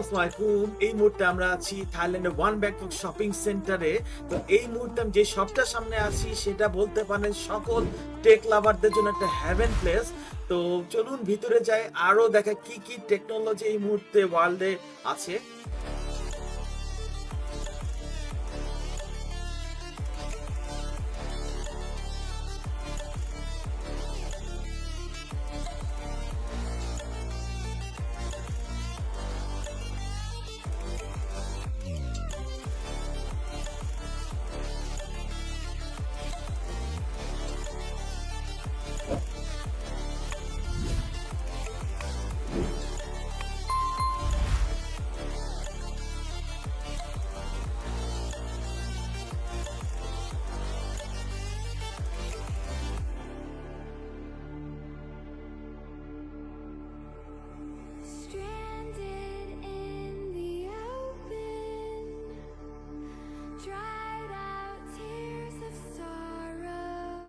আসসালামু আলাইকুম। এই মুহূর্তে আমরা আছি থাইল্যান্ডের ওয়ান ব্যাংকক শপিং সেন্টারে। তো এই মুহূর্তে আমি যে শপটার সামনে আছি সেটা বলতে পারেন সকল টেক লাভারদের জন্য একটা হেভেন প্লেস। তো চলুন ভিতরে যাই, আরো দেখা কি কি টেকনোলজি এই মুহূর্তে ওয়ার্ল্ডে আছে।